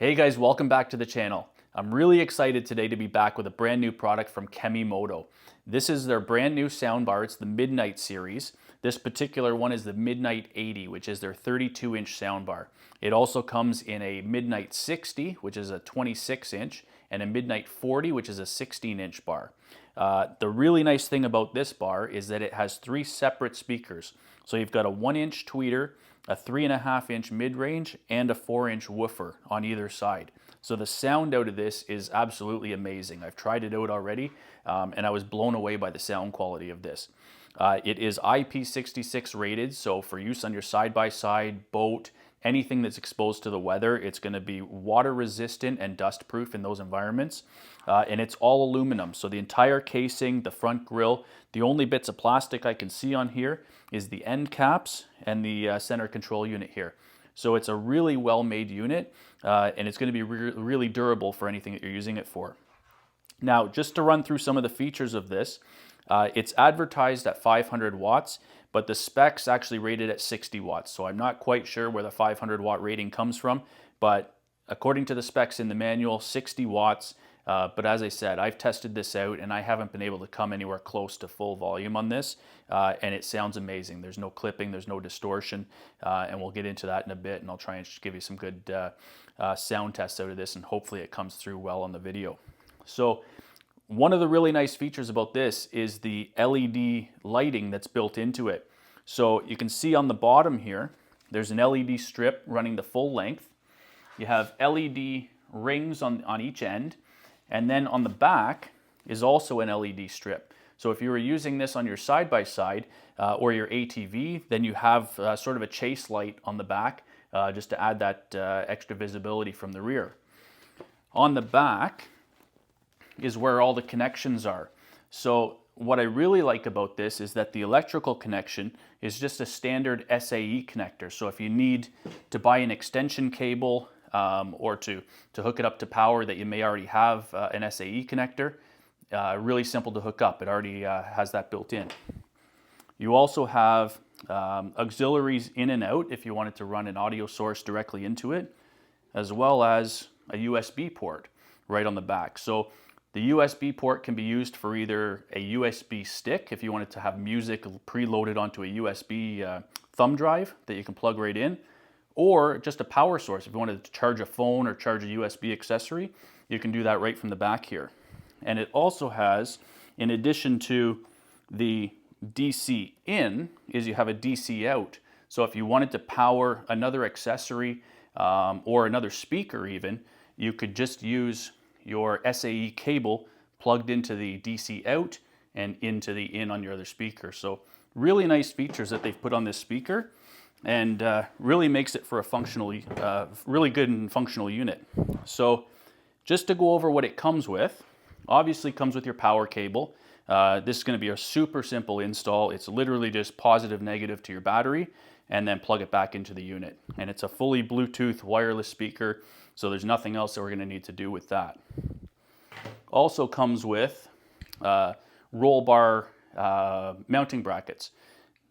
Hey guys, welcome back to the channel. I'm really excited today to be back with a brand new product from KEMIMOTO. This is their brand new soundbar. It's the Midnight series. This particular one is the Midnight 80, which is their 32-inch soundbar. It also comes in a Midnight 60, which is a 26-inch, and a Midnight 40, which is a 16-inch bar. The really nice thing about this bar is that it has 3 separate speakers. So you've got a 1-inch tweeter, a 3.5-inch mid-range, and a 4-inch woofer on either side. So the sound out of this is absolutely amazing. I've tried it out already, and I was blown away by the sound quality of this. It is IP66 rated, so for use on your side-by-side, boat, anything that's exposed to the weather, it's going to be water resistant and dust proof in those environments. And it's all aluminum, so the entire casing, the front grille, the only bits of plastic I can see on here is the end caps and the center control unit here. So it's a really well-made unit, and it's going to be really durable for anything that you're using it for. Now, just to run through some of the features of this, it's advertised at 500 watts, but the specs actually rated at 60 watts. So I'm not quite sure where the 500 watt rating comes from, but according to the specs in the manual, 60 watts. But as I said, I've tested this out and I haven't been able to come anywhere close to full volume on this, and it sounds amazing. There's no clipping, there's no distortion, and we'll get into that in a bit, and I'll try and just give you some good sound tests out of this, and hopefully it comes through well on the video. So one of the really nice features about this is the LED lighting that's built into it. So you can see on the bottom here, there's an LED strip running the full length. You have LED rings on each end. And then on the back is also an LED strip. So if you were using this on your side-by-side or your ATV, then you have sort of a chase light on the back just to add that extra visibility from the rear. On the back is where all the connections are. So what I really like about this is that the electrical connection is just a standard SAE connector. So if you need to buy an extension cable or to hook it up to power that you may already have an SAE connector, really simple to hook up. It already has that built in. You also have auxiliaries in and out if you wanted to run an audio source directly into it, as well as a USB port right on the back. So the USB port can be used for either a USB stick if you wanted to have music preloaded onto a USB thumb drive that you can plug right in, or just a power source. If you wanted to charge a phone or charge a USB accessory, you can do that right from the back here. And it also has, in addition to the DC in, is you have a DC out. So if you wanted to power another accessory or another speaker even, you could just use your SAE cable plugged into the DC out and into the in on your other speaker. So really nice features that they've put on this speaker, and really makes it for a functionally, really good and functional unit. So just to go over what it comes with, obviously comes with your power cable. This is going to be a super simple install. It's literally just positive, negative to your battery, and then plug it back into the unit. And it's a fully Bluetooth wireless speaker, so there's nothing else that we're going to need to do with that. Also comes with roll bar mounting brackets.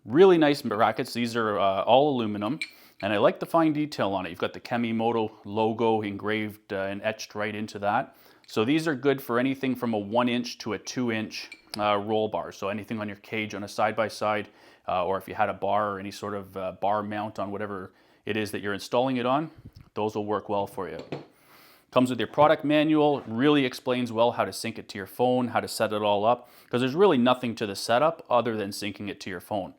Really nice brackets. These are all aluminum, and I like the fine detail on it. You've got the KEMIMOTO logo engraved and etched right into that. So these are good for anything from a 1-inch to a 2-inch roll bar. So anything on your cage on a side-by-side, or if you had a bar or any sort of bar mount on whatever it is that you're installing it on, those will work well for you. Comes with your product manual, really explains well how to sync it to your phone, how to set it all up, because there's really nothing to the setup other than syncing it to your phone.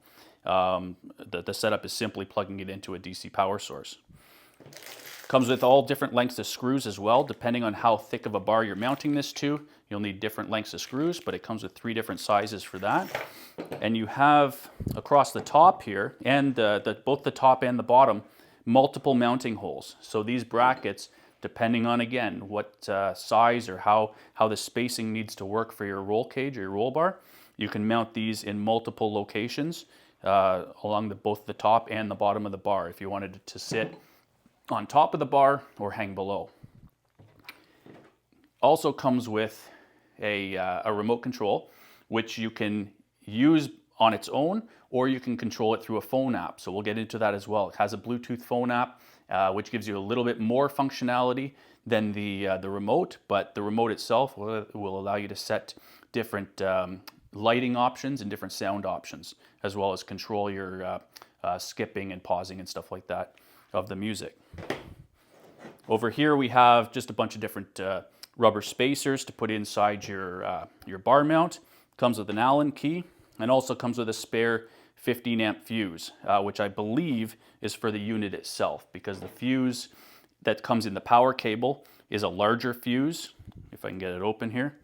The setup is simply plugging it into a DC power source. Comes with all different lengths of screws as well. Depending on how thick of a bar you're mounting this to, you'll need different lengths of screws, but it comes with 3 different sizes for that. And you have across the top here, and both the top and the bottom, multiple mounting holes. So these brackets, depending on, again, what size or how the spacing needs to work for your roll cage or your roll bar, you can mount these in multiple locations along both the top and the bottom of the bar if you wanted it to sit on top of the bar or hang below. Also comes with a remote control, which you can use on its own, or you can control it through a phone app. So we'll get into that as well. It has a Bluetooth phone app, which gives you a little bit more functionality than the remote, but the remote itself will allow you to set different lighting options and different sound options, as well as control your skipping and pausing and stuff like that of the music. Over here we have just a bunch of different rubber spacers to put inside your bar mount. Comes with an Allen key, and also comes with a spare 15 amp fuse, which I believe is for the unit itself, because the fuse that comes in the power cable is a larger fuse. If I can get it open here.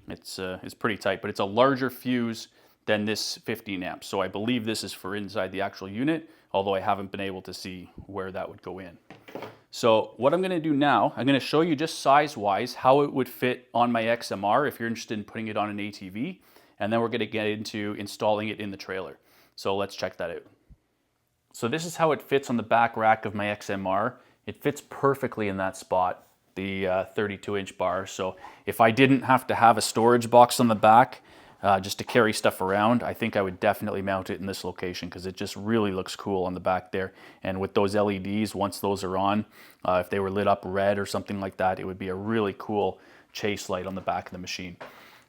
It's pretty tight, but it's a larger fuse than this 15 amps. So I believe this is for inside the actual unit, although I haven't been able to see where that would go in. So what I'm going to do now, I'm going to show you just size-wise how it would fit on my XMR if you're interested in putting it on an ATV, and then we're going to get into installing it in the trailer. So let's check that out. So this is how it fits on the back rack of my XMR. It fits perfectly in that spot, the 32-inch bar. So if I didn't have to have a storage box on the back just to carry stuff around, I think I would definitely mount it in this location, because it just really looks cool on the back there. And with those LEDs, once those are on, if they were lit up red or something like that, it would be a really cool chase light on the back of the machine.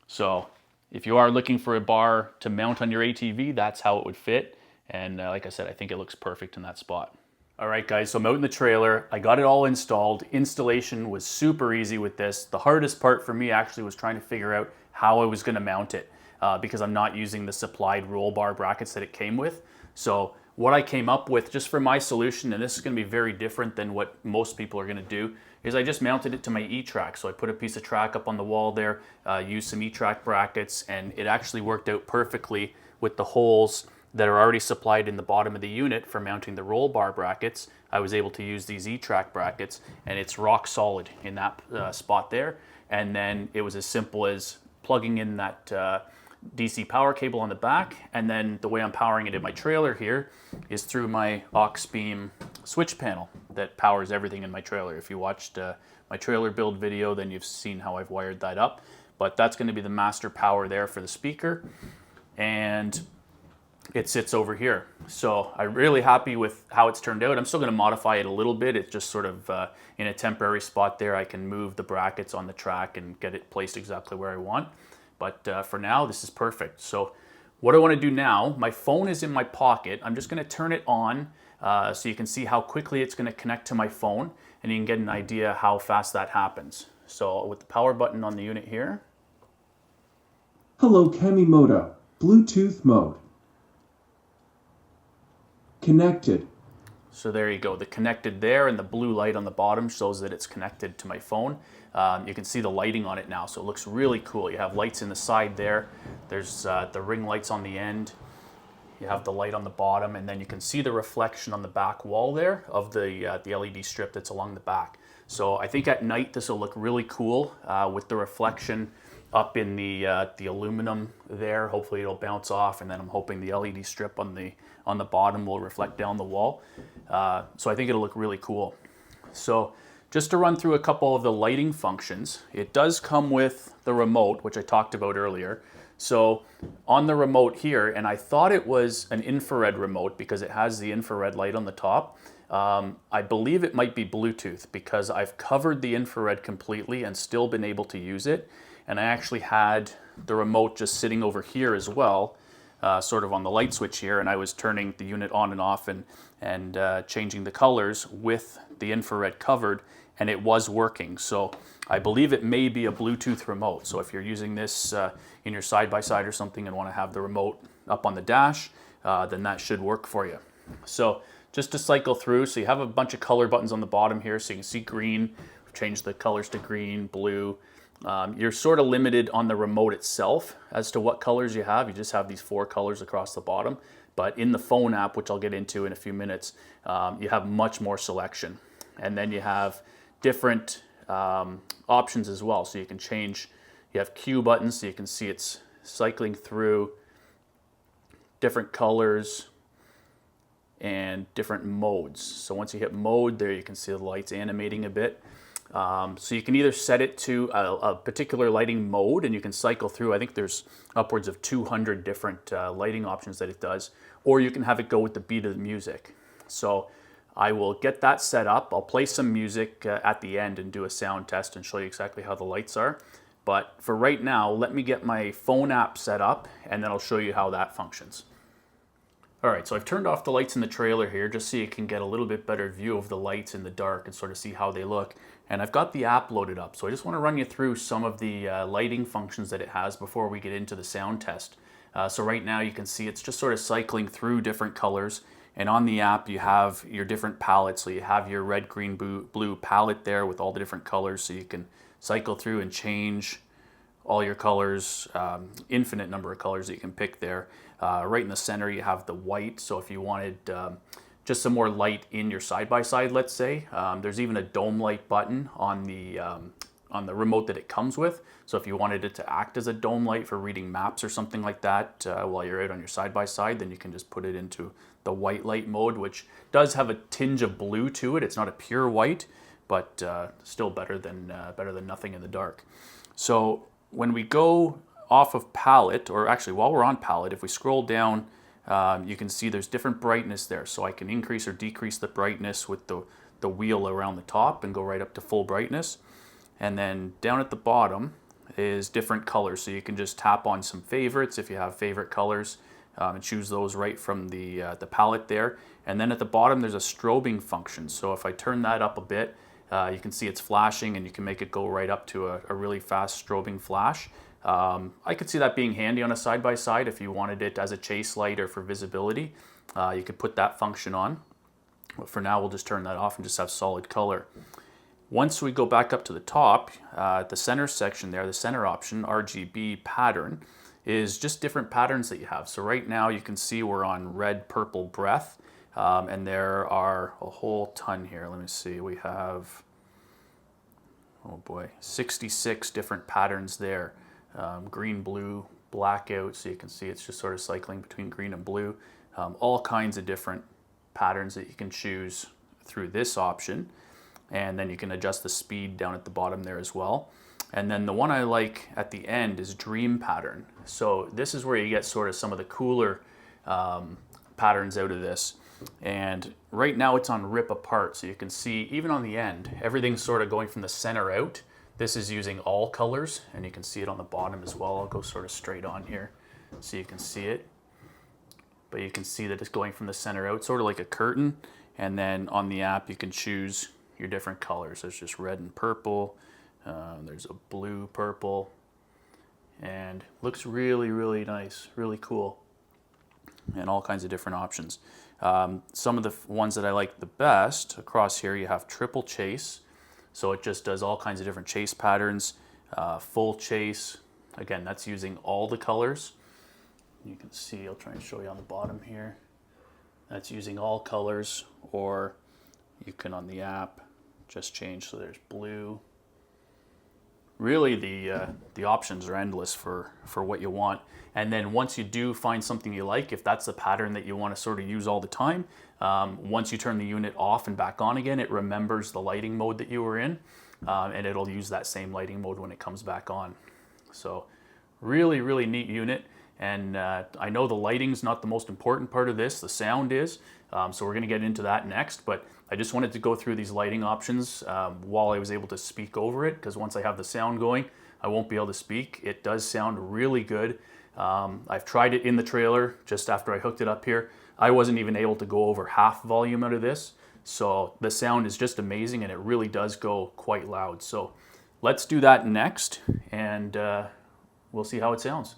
So if you are looking for a bar to mount on your ATV, that's how it would fit. And like I said, I think it looks perfect in that spot. All right, guys, so I'm out in the trailer. I got it all installed. Installation was super easy with this. The hardest part for me actually was trying to figure out how I was going to mount it, because I'm not using the supplied roll bar brackets that it came with. So what I came up with just for my solution, and this is going to be very different than what most people are going to do, is I just mounted it to my E-track. So I put a piece of track up on the wall there, used some E-track brackets, and it actually worked out perfectly with the holes that are already supplied in the bottom of the unit for mounting the roll bar brackets. I was able to use these E-track brackets, and it's rock solid in that spot there. And then it was as simple as plugging in that DC power cable on the back, and then the way I'm powering it in my trailer here is through my aux beam switch panel that powers everything in my trailer. If you watched my trailer build video, then you've seen how I've wired that up. But that's going to be the master power there for the speaker, and it sits over here. So I'm really happy with how it's turned out. I'm still going to modify it a little bit. It's just sort of in a temporary spot there. I can move the brackets on the track and get it placed exactly where I want. But for now, this is perfect. So what I want to do now, my phone is in my pocket. I'm just going to turn it on so you can see how quickly it's going to connect to my phone, and you can get an idea how fast that happens. So with the power button on the unit here. Hello, KEMIMOTO, Bluetooth mode. Connected. So there you go, the connected there, and the blue light on the bottom shows that it's connected to my phone. You can see the lighting on it now, so it looks really cool. You have lights in the side there. There's the ring lights on the end. You have the light on the bottom, and then you can see the reflection on the back wall there of the LED strip that's along the back. So I think at night this will look really cool with the reflection up in the aluminum there. Hopefully it'll bounce off, and then I'm hoping the LED strip on the bottom will reflect down the wall. So I think it'll look really cool. So just to run through a couple of the lighting functions, it does come with the remote, which I talked about earlier. So on the remote here, and I thought it was an infrared remote because it has the infrared light on the top. I believe it might be Bluetooth because I've covered the infrared completely and still been able to use it. And I actually had the remote just sitting over here as well, sort of on the light switch here, and I was turning the unit on and off and changing the colors with the infrared covered, and it was working. So I believe it may be a Bluetooth remote. So if you're using this in your side-by-side or something and want to have the remote up on the dash, then that should work for you. So just to cycle through, so you have a bunch of color buttons on the bottom here, so you can see green, change the colors to green, blue. You're sort of limited on the remote itself as to what colors you have. You just have these 4 colors across the bottom. But in the phone app, which I'll get into in a few minutes, you have much more selection. And then you have different options as well. So you can change, you have Q buttons, so you can see it's cycling through different colors and different modes. So once you hit mode there, you can see the lights animating a bit. So you can either set it to a particular lighting mode and you can cycle through, I think there's upwards of 200 different lighting options that it does, or you can have it go with the beat of the music. So I will get that set up. I'll play some music at the end and do a sound test and show you exactly how the lights are. But for right now, let me get my phone app set up and then I'll show you how that functions. All right, so I've turned off the lights in the trailer here just so you can get a little bit better view of the lights in the dark and sort of see how they look. And I've got the app loaded up, so I just want to run you through some of the lighting functions that it has before we get into the sound test. So right now you can see it's just sort of cycling through different colors. And on the app you have your different palettes. So you have your red, green, blue palette there with all the different colors, so you can cycle through and change all your colors, infinite number of colors that you can pick there. Right in the center you have the white, so if you wanted just some more light in your side-by-side, let's say. There's even a dome light button on the remote that it comes with, so if you wanted it to act as a dome light for reading maps or something like that while you're out on your side-by-side, then you can just put it into the white light mode, which does have a tinge of blue to it. It's not a pure white, but still better than nothing in the dark. So when we go off of palette, or actually while we're on palette, if we scroll down, you can see there's different brightness there. So I can increase or decrease the brightness with the wheel around the top and go right up to full brightness. And then down at the bottom is different colors. So you can just tap on some favorites if you have favorite colors and choose those right from the palette there. And then at the bottom there's a strobing function. So if I turn that up a bit, you can see it's flashing and you can make it go right up to a really fast strobing flash. I could see that being handy on a side-by-side if you wanted it as a chase light or for visibility. You could put that function on. But for now, we'll just turn that off and just have solid color. Once we go back up to the top, the center section there, the center option, RGB pattern, is just different patterns that you have. So right now you can see we're on red, purple, breath, and there are a whole ton here. Let me see, we have, oh boy, 66 different patterns there. Green, blue, blackout, so you can see it's just sort of cycling between green and blue. All kinds of different patterns that you can choose through this option, and then you can adjust the speed down at the bottom there as well. And then the one I like at the end is dream pattern. So this is where you get sort of some of the cooler patterns out of this. And right now it's on rip apart, so you can see even on the end everything's sort of going from the center out. This is using all colors, and you can see it on the bottom as well. I'll go sort of straight on here so you can see it. But you can see that it's going from the center out, sort of like a curtain. And then on the app, you can choose your different colors. There's just red and purple. There's a blue, purple, and looks really, really nice, really cool. And all kinds of different options. Some of the ones that I like the best across here, you have triple chase. So it just does all kinds of different chase patterns. Full chase, again, that's using all the colors. You can see, I'll try and show you on the bottom here. That's using all colors, or you can on the app just change, so there's blue. Really the options are endless for what you want. And then once you do find something you like, if that's the pattern that you want to sort of use all the time, once you turn the unit off and back on again, it remembers the lighting mode that you were in, and it'll use that same lighting mode when it comes back on. So really, really neat unit. And I know the lighting's not the most important part of this, the sound is, so we're going to get into that next, but I just wanted to go through these lighting options while I was able to speak over it, because once I have the sound going, I won't be able to speak. It does sound really good. I've tried it in the trailer just after I hooked it up here. I wasn't even able to go over half volume out of this, so the sound is just amazing, and it really does go quite loud. So let's do that next, and we'll see how it sounds.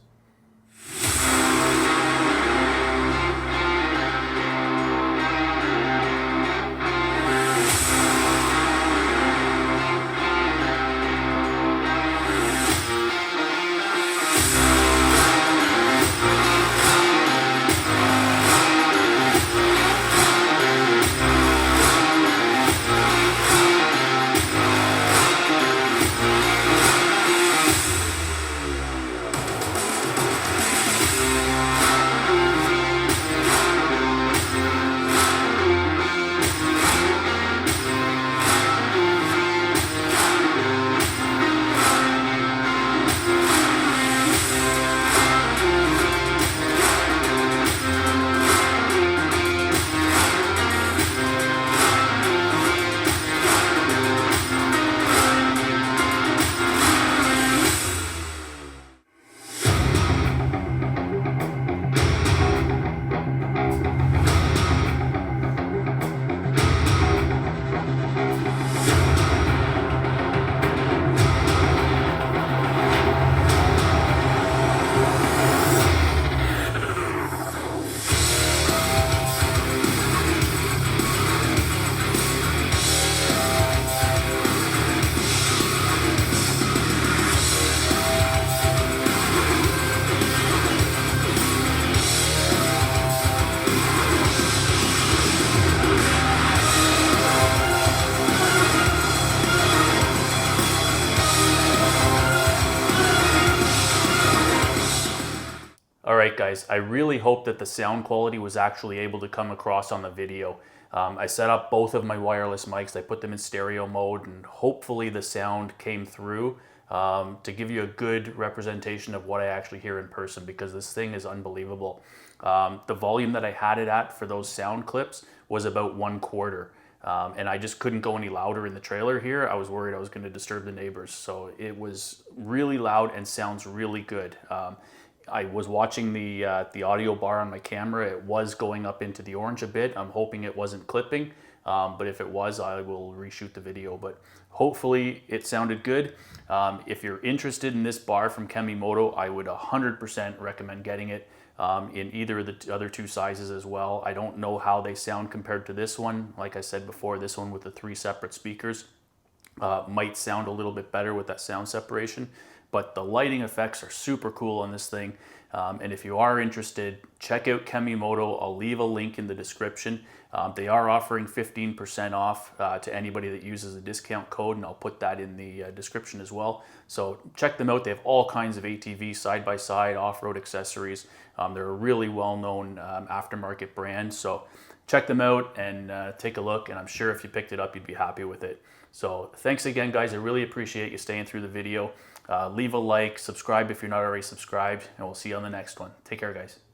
right, guys, I really hope that the sound quality was actually able to come across on the video. I set up both of my wireless mics, I put them in stereo mode, and hopefully the sound came through to give you a good representation of what I actually hear in person, because this thing is unbelievable. The volume that I had it at for those sound clips was about 1/4. And I just couldn't go any louder in the trailer here. I was worried I was going to disturb the neighbors. So it was really loud and sounds really good. I was watching the audio bar on my camera. It was going up into the orange a bit. I'm hoping it wasn't clipping, but if it was, I will reshoot the video. But hopefully it sounded good. If you're interested in this bar from KEMIMOTO, I would 100% recommend getting it in either of the other two sizes as well. I don't know how they sound compared to this one. Like I said before, this one with the 3 separate speakers might sound a little bit better with that sound separation, but the lighting effects are super cool on this thing. And if you are interested, check out KEMIMOTO. I'll leave a link in the description. They are offering 15% off to anybody that uses a discount code, and I'll put that in the description as well. So check them out. They have all kinds of ATV side-by-side off-road accessories. They're a really well-known aftermarket brand. So check them out and take a look, and I'm sure if you picked it up, you'd be happy with it. So thanks again, guys. I really appreciate you staying through the video. Leave a like, subscribe if you're not already subscribed, and we'll see you on the next one. Take care, guys.